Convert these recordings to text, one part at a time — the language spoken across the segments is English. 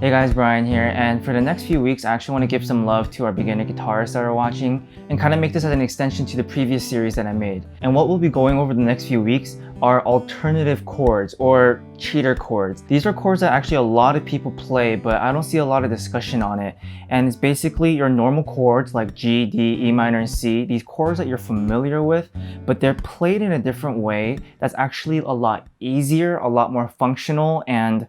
Hey guys, Brian here, and for the next few weeks I actually want to give some love to our beginner guitarists that are watching and kind of make this as an extension to the previous series that I made. And what we'll be going over the next few weeks are alternative chords or cheater chords. These are chords that actually a lot of people play, but I don't see a lot of discussion on it. And it's basically your normal chords like G, D, E minor, and C, these chords that you're familiar with, but they're played in a different way that's actually a lot easier, a lot more functional, and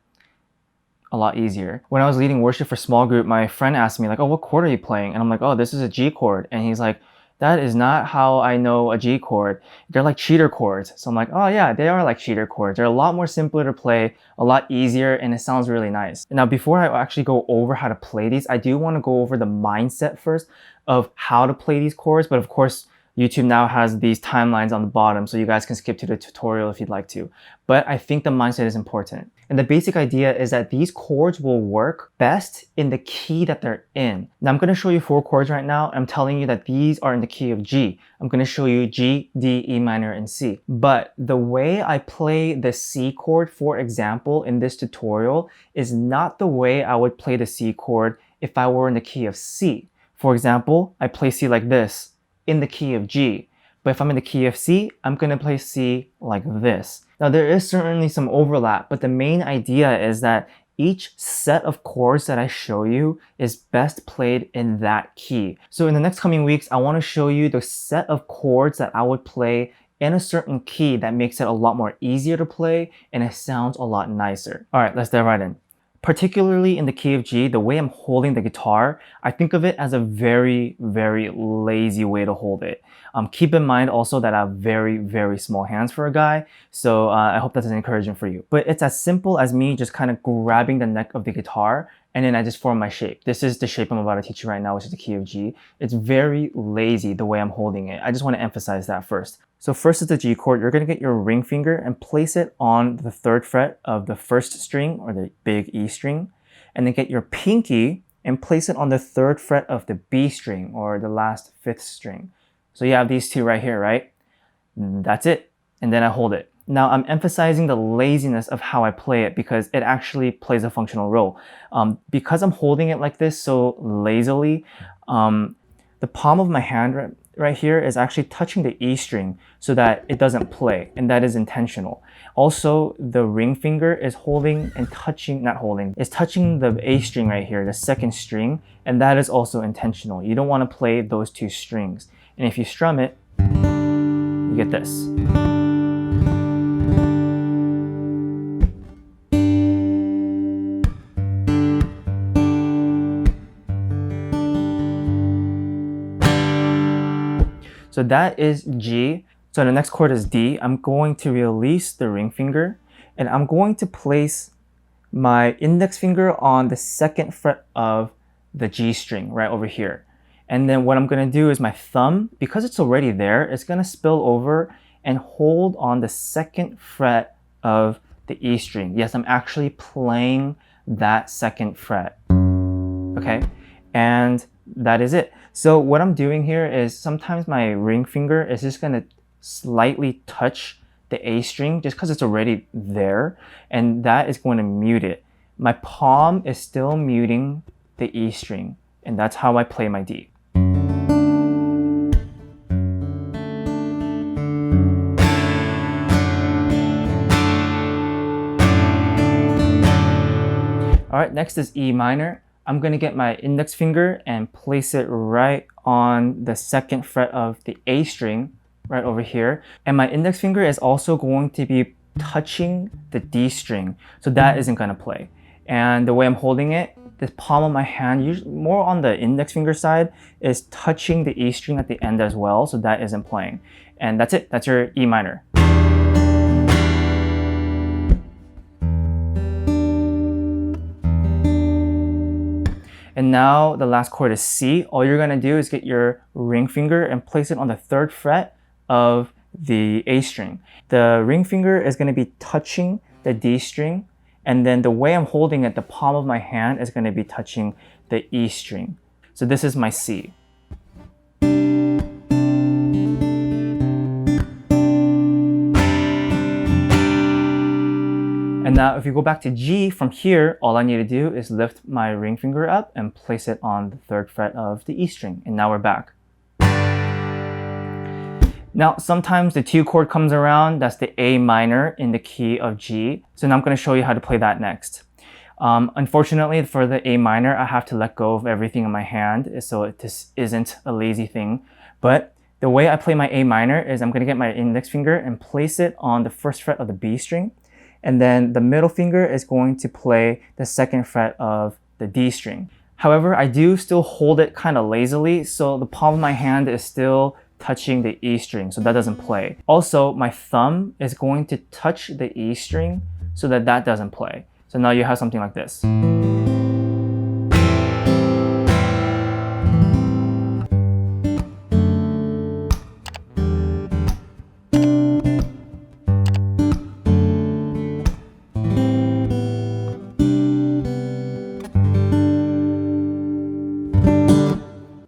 a lot easier. When I was leading worship for small group, my friend asked me like, oh, what chord are you playing? And I'm like, oh, this is a G chord. And he's like, that is not how I know a G chord. They're like cheater chords. So I'm like, oh yeah, they are like cheater chords. They're a lot more simpler to play, a lot easier, and it sounds really nice. Now, before I actually go over how to play these, I do want to go over the mindset first of how to play these chords. But of course, YouTube now has these timelines on the bottom, so you guys can skip to the tutorial if you'd like to. But I think the mindset is important. And the basic idea is that these chords will work best in the key that they're in. Now I'm going to show you 4 chords right now. I'm telling you that these are in the key of G. I'm going to show you G, D, E minor, and C. But the way I play the C chord, for example, in this tutorial is not the way I would play the C chord if I were in the key of C. For example, I play C like this in the key of G. But if I'm in the key of C, I'm going to play C like this. Now there is certainly some overlap, but the main idea is that each set of chords that I show you is best played in that key. So in the next coming weeks, I want to show you the set of chords that I would play in a certain key that makes it a lot more easier to play and it sounds a lot nicer. All right, let's dive right in. Particularly in the key of G, the way I'm holding the guitar, I think of it as a very, very lazy way to hold it. Keep in mind also that I have very, very small hands for a guy, so I hope that's encouraging for you. But it's as simple as me just kind of grabbing the neck of the guitar and then I just form my shape. This is the shape I'm about to teach you right now, which is the key of G. It's very lazy the way I'm holding it. I just want to emphasize that first. So first is the G chord. You're going to get your ring finger and place it on the 3rd fret of the 1st string or the big E string. And then get your pinky and place it on the 3rd fret of the B string or the last 5th string. So you have these two right here, right? That's it. And then I hold it. Now I'm emphasizing the laziness of how I play it because it actually plays a functional role. Because I'm holding it like this so lazily, the palm of my hand right here is actually touching the E string so that it doesn't play, and that is intentional. Also, the ring finger is holding and touching, not holding, is touching the A string right here, the 2nd string, and that is also intentional. You don't want to play those 2 strings. And if you strum it, you get this. So that is G. So the next chord is D. I'm going to release the ring finger and I'm going to place my index finger on the 2nd fret of the G string right over here. And then what I'm going to do is my thumb, because it's already there, it's going to spill over and hold on the 2nd fret of the E string. Yes, I'm actually playing that 2nd fret. Okay, and that is it. So what I'm doing here is sometimes my ring finger is just going to slightly touch the A string just because it's already there, and that is going to mute it. My palm is still muting the E string, and that's how I play my D. All right, next is E minor. I'm going to get my index finger and place it right on the 2nd fret of the A string, right over here. And my index finger is also going to be touching the D string, so that isn't going to play. And the way I'm holding it, the palm of my hand, usually more on the index finger side, is touching the E string at the end as well, so that isn't playing. And that's it. That's your E minor. And now the last chord is C. All you're going to do is get your ring finger and place it on the 3rd fret of the A string. The ring finger is going to be touching the D string, and then the way I'm holding it, the palm of my hand is going to be touching the E string. So this is my C. And now if you go back to G, from here, all I need to do is lift my ring finger up and place it on the 3rd fret of the E string. And now we're back. Now, sometimes the 2 chord comes around, that's the A minor in the key of G. So now I'm going to show you how to play that next. Unfortunately, for the A minor, I have to let go of everything in my hand, so this isn't a lazy thing. But the way I play my A minor is I'm going to get my index finger and place it on the 1st fret of the B string. And then the middle finger is going to play the 2nd fret of the D string. However, I do still hold it kind of lazily, so the palm of my hand is still touching the E string, so that doesn't play. Also, my thumb is going to touch the E string so that that doesn't play. So now you have something like this.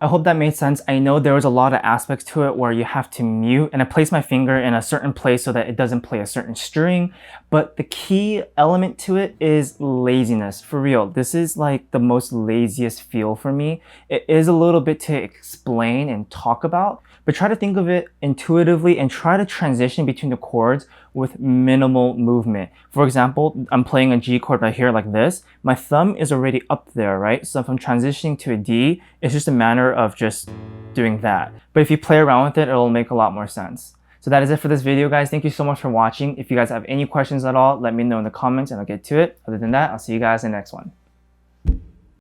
I hope that made sense. I know there was a lot of aspects to it where you have to mute, and I place my finger in a certain place so that it doesn't play a certain string. But the key element to it is laziness. For real, this is like the most laziest feel for me. It is a little bit to explain and talk about, but try to think of it intuitively and try to transition between the chords with minimal movement. For example, I'm playing a G chord right here like this. My thumb is already up there, right? So if I'm transitioning to a D, it's just a matter of just doing that. But if you play around with it, it'll make a lot more sense. So that is it for this video, guys. Thank you so much for watching. If you guys have any questions at all, let me know in the comments and I'll get to it. Other than that, I'll see you guys in the next one.